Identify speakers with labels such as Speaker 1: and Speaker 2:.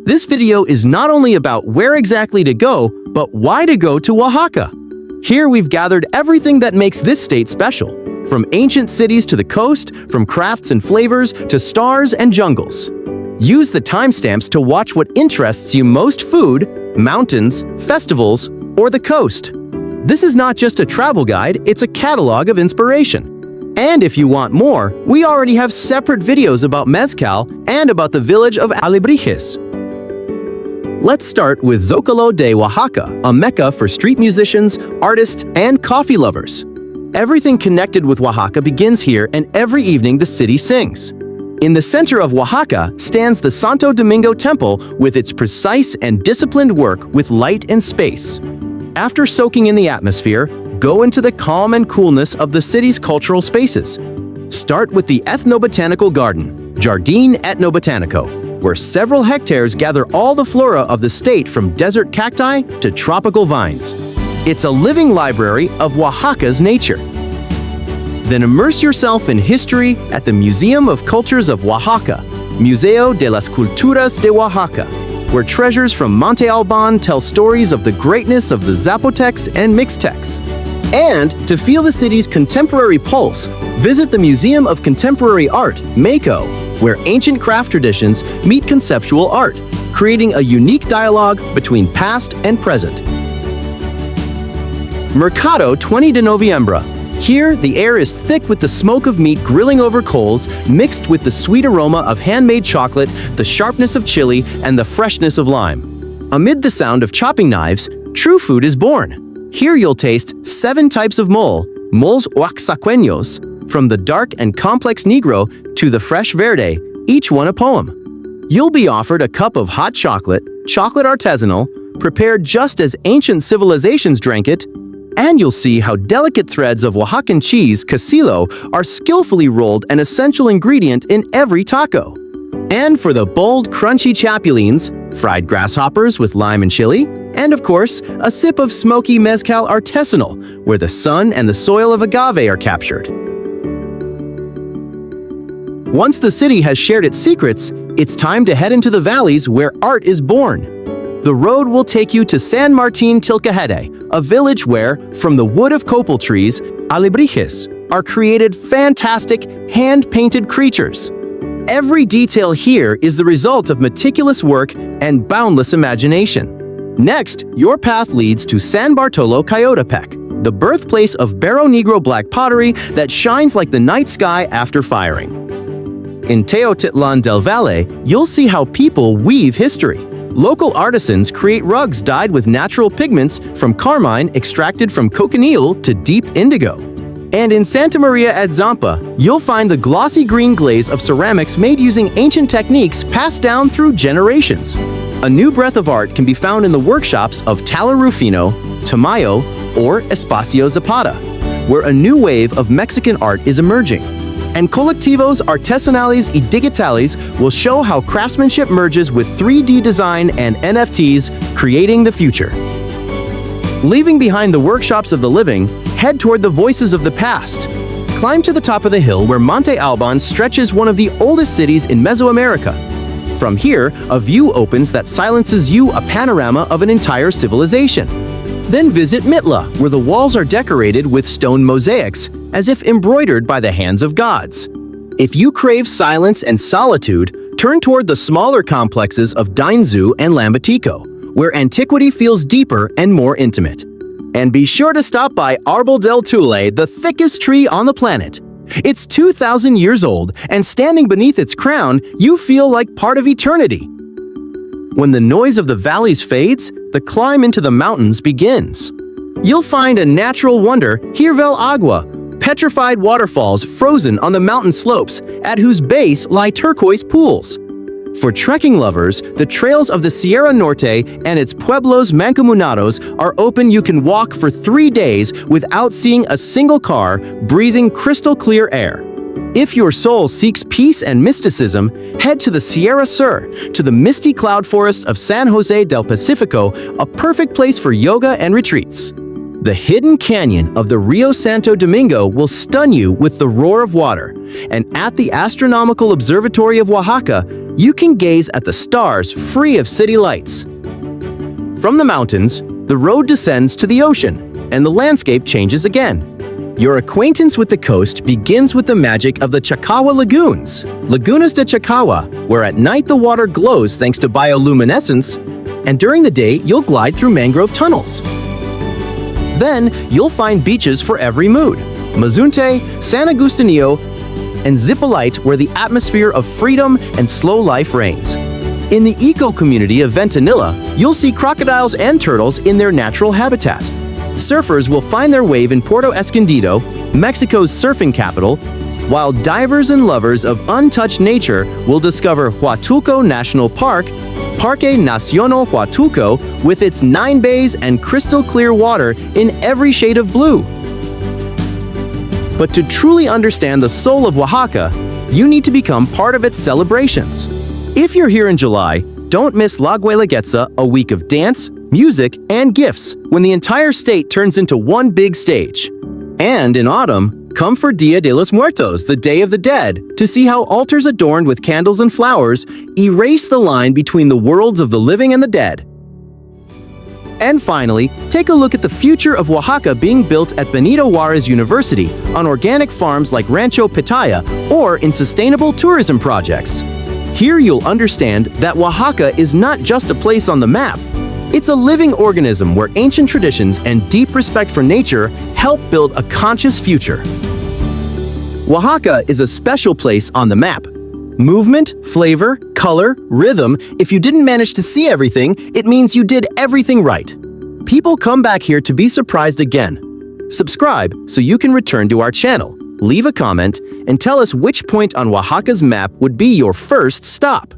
Speaker 1: This video is not only about where exactly to go, but why to go to Oaxaca. Here we've gathered everything that makes this state special, from ancient cities to the coast, from crafts and flavors to stars and jungles. Use the timestamps to watch what interests you most: food, mountains, festivals, or the coast. This is not just a travel guide, it's a catalog of inspiration. And if you want more, we already have separate videos about mezcal and about the village of Alebrijes. Let's start with Zócalo de Oaxaca, a mecca for street musicians, artists, and coffee lovers. Everything connected with Oaxaca begins here, and every evening the city sings. In the center of Oaxaca stands the Santo Domingo Temple with its precise and disciplined work with light and space. After soaking in the atmosphere, go into the calm and coolness of the city's cultural spaces. Start with the ethnobotanical garden, Jardín Etnobotanico, where several hectares gather all the flora of the state, from desert cacti to tropical vines. It's a living library of Oaxaca's nature. Then immerse yourself in history at the Museum of Cultures of Oaxaca, Museo de las Culturas de Oaxaca, where treasures from Monte Albán tell stories of the greatness of the Zapotecs and Mixtecs. And to feel the city's contemporary pulse, visit the Museum of Contemporary Art, MACO, where ancient craft traditions meet conceptual art, creating a unique dialogue between past and present. Mercado 20 de Noviembre. Here, the air is thick with the smoke of meat grilling over coals, mixed with the sweet aroma of handmade chocolate, the sharpness of chili, and the freshness of lime. Amid the sound of chopping knives, true food is born. Here you'll taste 7 types of moles oaxaqueños, from the dark and complex Negro to the fresh Verde, each one a poem. You'll be offered a cup of hot chocolate artisanal, prepared just as ancient civilizations drank it, and you'll see how delicate threads of Oaxacan cheese, quesillo, are skillfully rolled, an essential ingredient in every taco. And for the bold, crunchy chapulines, fried grasshoppers with lime and chili, and of course, a sip of smoky mezcal artisanal, where the sun and the soil of agave are captured. Once the city has shared its secrets, it's time to head into the valleys where art is born. The road will take you to San Martin Tilcajete, a village where, from the wood of copal trees, alebrijes, are created fantastic, hand-painted creatures. Every detail here is the result of meticulous work and boundless imagination. Next, your path leads to San Bartolo Coyotepec, the birthplace of Barro Negro black pottery that shines like the night sky after firing. In Teotitlan del Valle, you'll see how people weave history. Local artisans create rugs dyed with natural pigments, from carmine extracted from cochineal to deep indigo. And in Santa Maria ad Zampa, you'll find the glossy green glaze of ceramics made using ancient techniques passed down through generations. A new breath of art can be found in the workshops of Taller Rufino, Tamayo, or Espacio Zapata, where a new wave of Mexican art is emerging. And Colectivos Artesanales y Digitales will show how craftsmanship merges with 3D design and NFTs, creating the future. Leaving behind the workshops of the living, head toward the voices of the past. Climb to the top of the hill where Monte Albán stretches, one of the oldest cities in Mesoamerica. From here, a view opens that silences you, a panorama of an entire civilization. Then visit Mitla, where the walls are decorated with stone mosaics, as if embroidered by the hands of gods. If you crave silence and solitude, turn toward the smaller complexes of Dainzú and Lambatico, where antiquity feels deeper and more intimate. And be sure to stop by Árbol del Tule, the thickest tree on the planet. It's 2,000 years old, and standing beneath its crown, you feel like part of eternity. When the noise of the valleys fades, the climb into the mountains begins. You'll find a natural wonder, Hierve el Agua, petrified waterfalls frozen on the mountain slopes, at whose base lie turquoise pools. For trekking lovers, the trails of the Sierra Norte and its pueblos mancomunados are open. You can walk for 3 days without seeing a single car, breathing crystal clear air. If your soul seeks peace and mysticism, head to the Sierra Sur, to the misty cloud forests of San Jose del Pacifico, a perfect place for yoga and retreats. The hidden canyon of the Rio Santo Domingo will stun you with the roar of water, and at the Astronomical Observatory of Oaxaca, you can gaze at the stars free of city lights. From the mountains, the road descends to the ocean, and the landscape changes again. Your acquaintance with the coast begins with the magic of the Chacahua lagoons, Lagunas de Chacahua, where at night the water glows thanks to bioluminescence, and during the day you'll glide through mangrove tunnels. Then, you'll find beaches for every mood, Mazunte, San Agustinio, and Zipolite, where the atmosphere of freedom and slow life reigns. In the eco-community of Ventanilla, you'll see crocodiles and turtles in their natural habitat. Surfers will find their wave in Puerto Escondido, Mexico's surfing capital, while divers and lovers of untouched nature will discover Huatulco National Park, Parque Nacional Huatulco, with its 9 bays and crystal-clear water in every shade of blue. But to truly understand the soul of Oaxaca, you need to become part of its celebrations. If you're here in July, don't miss La Guelaguetza, a week of dance, music, and gifts when the entire state turns into one big stage. And in autumn, come for Dia de los Muertos, the Day of the Dead, to see how altars adorned with candles and flowers erase the line between the worlds of the living and the dead. And finally, take a look at the future of Oaxaca being built at Benito Juarez University on organic farms like Rancho Pitaya or in sustainable tourism projects. Here you'll understand that Oaxaca is not just a place on the map. It's a living organism where ancient traditions and deep respect for nature help build a conscious future. Oaxaca is a special place on the map. Movement, flavor, color, rhythm. If you didn't manage to see everything, it means you did everything right. People come back here to be surprised again. Subscribe so you can return to our channel, leave a comment, and tell us which point on Oaxaca's map would be your first stop.